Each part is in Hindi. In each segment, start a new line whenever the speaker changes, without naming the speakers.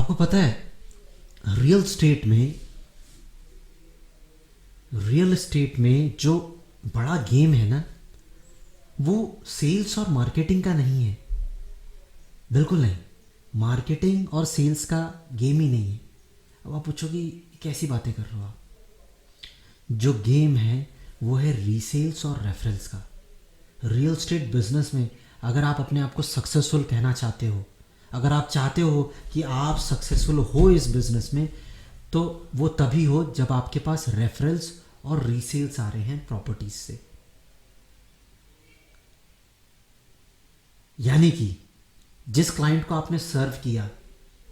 आपको पता है रियल स्टेट में जो बड़ा गेम है ना, वो सेल्स और मार्केटिंग का नहीं है, बिल्कुल नहीं। मार्केटिंग और सेल्स का गेम ही नहीं है। अब आप पूछोगे कैसी बातें कर रहे हो आप। जो गेम है वो है रीसेल्स और रेफरल्स का। रियल स्टेट बिजनेस में अगर आप अपने आप को सक्सेसफुल कहना चाहते हो, अगर आप चाहते हो कि आप सक्सेसफुल हो इस बिजनेस में, तो वो तभी हो जब आपके पास रेफरल्स और रीसेल्स आ रहे हैं प्रॉपर्टीज से। यानी कि जिस क्लाइंट को आपने सर्व किया,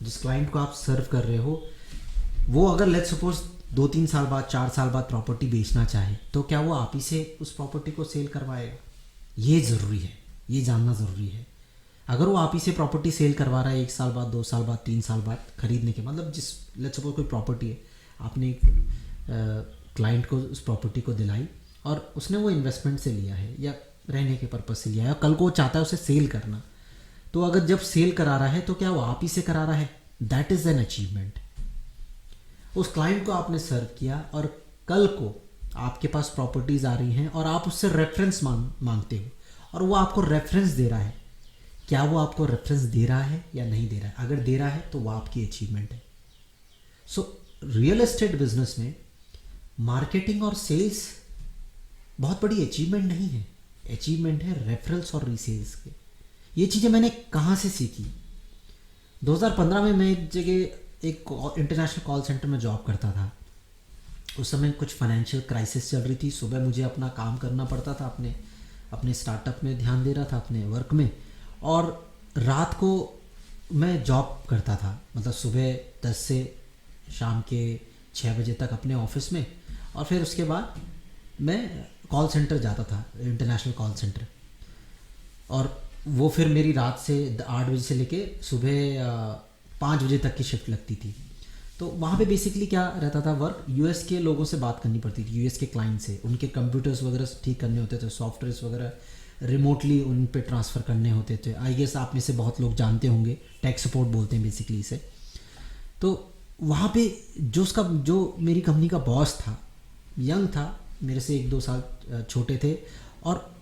जिस क्लाइंट को आप सर्व कर रहे हो, वो अगर लेट्स सपोज 2-3 साल बाद, 4 साल बाद प्रॉपर्टी बेचना चाहे, तो क्या वो आप ही से उस प्रॉपर्टी को सेल करवाएगा? ये ज़रूरी है, ये जानना ज़रूरी है। अगर वो आप ही से प्रॉपर्टी सेल करवा रहा है 1 साल बाद, 2 साल बाद, 3 साल बाद खरीदने के, मतलब जिस लेट्स सपोज कोई प्रॉपर्टी है, आपने क्लाइंट को उस प्रॉपर्टी को दिलाई और उसने वो इन्वेस्टमेंट से लिया है या रहने के पर्पज़ से लिया है, और कल को वो चाहता है उसे सेल करना, तो अगर जब सेल करा रहा है तो क्या वो आप ही से करा रहा है? That is an achievement. उस क्लाइंट को आपने सर्व किया और कल को आपके पास प्रॉपर्टीज़ आ रही हैं और आप उससे रेफरेंस मांगते हो और वो आपको रेफरेंस दे रहा है। क्या वो आपको रेफरेंस दे रहा है या नहीं दे रहा है? अगर दे रहा है तो वो आपकी अचीवमेंट है। सो रियल एस्टेट बिजनेस में मार्केटिंग और सेल्स बहुत बड़ी अचीवमेंट नहीं है, अचीवमेंट है रेफरल्स और रीसेल्स के। ये चीज़ें मैंने कहाँ से सीखी? 2015 में मैं एक जगह एक इंटरनेशनल कॉल सेंटर में जॉब करता था। उस समय कुछ फाइनेंशियल क्राइसिस चल रही थी। सुबह मुझे अपना काम करना पड़ता था, अपने स्टार्टअप में ध्यान दे रहा था, अपने वर्क में, और रात को मैं जॉब करता था, मतलब सुबह 10 से शाम के 6 बजे तक अपने ऑफिस में, और फिर उसके बाद मैं कॉल सेंटर जाता था, इंटरनेशनल कॉल सेंटर। और वो फिर मेरी रात से 8 बजे से लेके सुबह 5 बजे तक की शिफ्ट लगती थी। तो वहाँ पे बेसिकली क्या रहता था वर्क, यूएस के लोगों से बात करनी पड़ती थी, यूएस के क्लाइंट से। उनके कंप्यूटर्स वगैरह ठीक करने होते थे, सॉफ्टवेयर्स वगैरह रिमोटली उन पे ट्रांसफ़र करने होते थे। आई गेस आप में से बहुत लोग जानते होंगे, टेक सपोर्ट बोलते हैं बेसिकली इसे। तो वहाँ पे जो मेरी कंपनी का बॉस था, यंग था, मेरे से 1-2 साल छोटे थे, और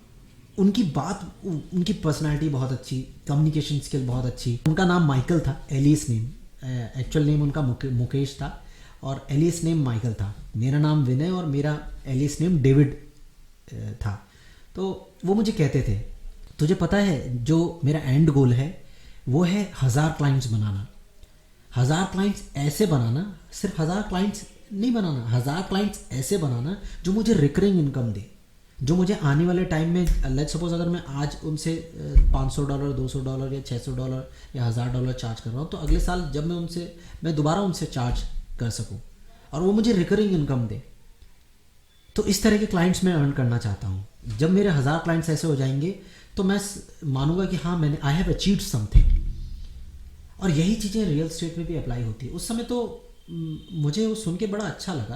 उनकी पर्सनालिटी बहुत अच्छी, कम्युनिकेशन स्किल बहुत अच्छी। उनका नाम माइकल था, एलिस नेम, एक्चुअल नेम उनका मुकेश था और एलिस नेम माइकल था। मेरा नाम विनय और मेरा एलिस नेम डेविड था। तो वो मुझे कहते थे, तुझे पता है जो मेरा एंड गोल है वो है 1000 क्लाइंट्स बनाना। 1000 क्लाइंट्स ऐसे बनाना, सिर्फ 1000 क्लाइंट्स नहीं बनाना, 1000 क्लाइंट्स ऐसे बनाना जो मुझे रिकरिंग इनकम दे, जो मुझे आने वाले टाइम में, लेट्स सपोज अगर मैं आज उनसे $500, $200 या $600 या $1000 चार्ज कर रहा हूँ, तो अगले साल जब मैं दोबारा उनसे चार्ज कर सकूँ और वो मुझे रिकरिंग इनकम दे। तो इस तरह के क्लाइंट्स मैं अर्न करना चाहता हूँ। जब मेरे 1000 क्लाइंट्स ऐसे हो जाएंगे तो मैं मानूंगा कि हाँ, आई हैव अचीव्ड समथिंग। और यही चीज़ें रियल स्टेट में भी अप्लाई होती है। उस समय तो मुझे वो सुन के बड़ा अच्छा लगा,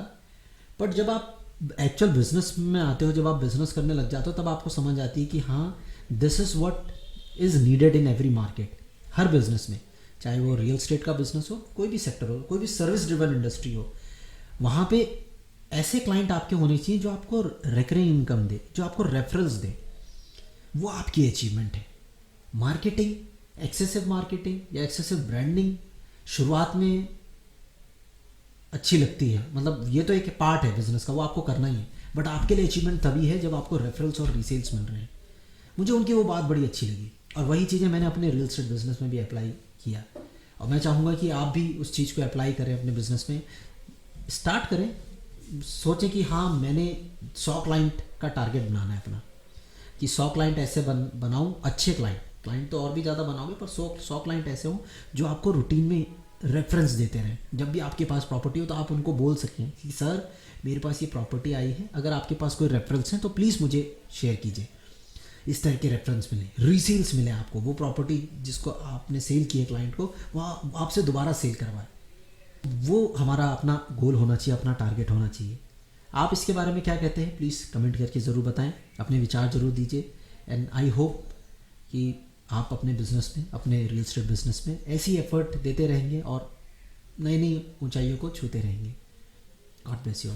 बट जब आप एक्चुअल बिजनेस में आते हो, जब आप बिजनेस करने लग जाते हो, तब आपको समझ आती है कि हाँ, this is what is needed in every market. Her business में, चाहे वो रियल स्टेट का बिजनेस हो, कोई भी सेक्टर हो, कोई भी सर्विस ड्रिवन इंडस्ट्री हो, वहाँ पे ऐसे क्लाइंट आपके होने चाहिए जो आपको रिकरिंग इनकम दे, जो आपको रेफरल्स दे। वो आपकी अचीवमेंट है। मार्केटिंग, एक्सेसिव मार्केटिंग या एक्सेसिव ब्रांडिंग शुरुआत में अच्छी लगती है, मतलब ये तो एक पार्ट है बिजनेस का, वो आपको करना ही है, बट आपके लिए अचीवमेंट तभी है जब आपको रेफरल्स और रीसेल्स मिल रहे हैं। मुझे उनकी वो बात बड़ी अच्छी लगी और वही चीज़ें मैंने अपने रियल एस्टेट बिजनेस में भी अप्लाई किया, और मैं चाहूँगा कि आप भी उस चीज़ को अप्लाई करें, अपने बिजनेस में स्टार्ट करें। सोचें कि हाँ, मैंने 100 क्लाइंट का टारगेट बनाना है अपना, कि 100 क्लाइंट ऐसे बनाऊँ, अच्छे क्लाइंट तो और भी ज़्यादा बनाओगे, पर 100 क्लाइंट ऐसे हों जो आपको रूटीन में रेफरेंस देते रहें। जब भी आपके पास प्रॉपर्टी हो तो आप उनको बोल सकें कि सर, मेरे पास ये प्रॉपर्टी आई है, अगर आपके पास कोई रेफरेंस है तो प्लीज़ मुझे शेयर कीजिए। इस तरह के रेफरेंस मिले, रीसेल्स मिले आपको, वो प्रॉपर्टी जिसको आपने सेल की है क्लाइंट को, वह आपसे दोबारा सेल करवाए। वो हमारा अपना गोल होना चाहिए, अपना टारगेट होना चाहिए। आप इसके बारे में क्या कहते हैं, प्लीज़ कमेंट करके ज़रूर बताएं, अपने विचार ज़रूर दीजिए। एंड आई होप कि आप अपने बिजनेस में, अपने रियल एस्टेट बिजनेस में ऐसी एफर्ट देते रहेंगे और नई नई ऊंचाइयों को छूते रहेंगे। God bless you.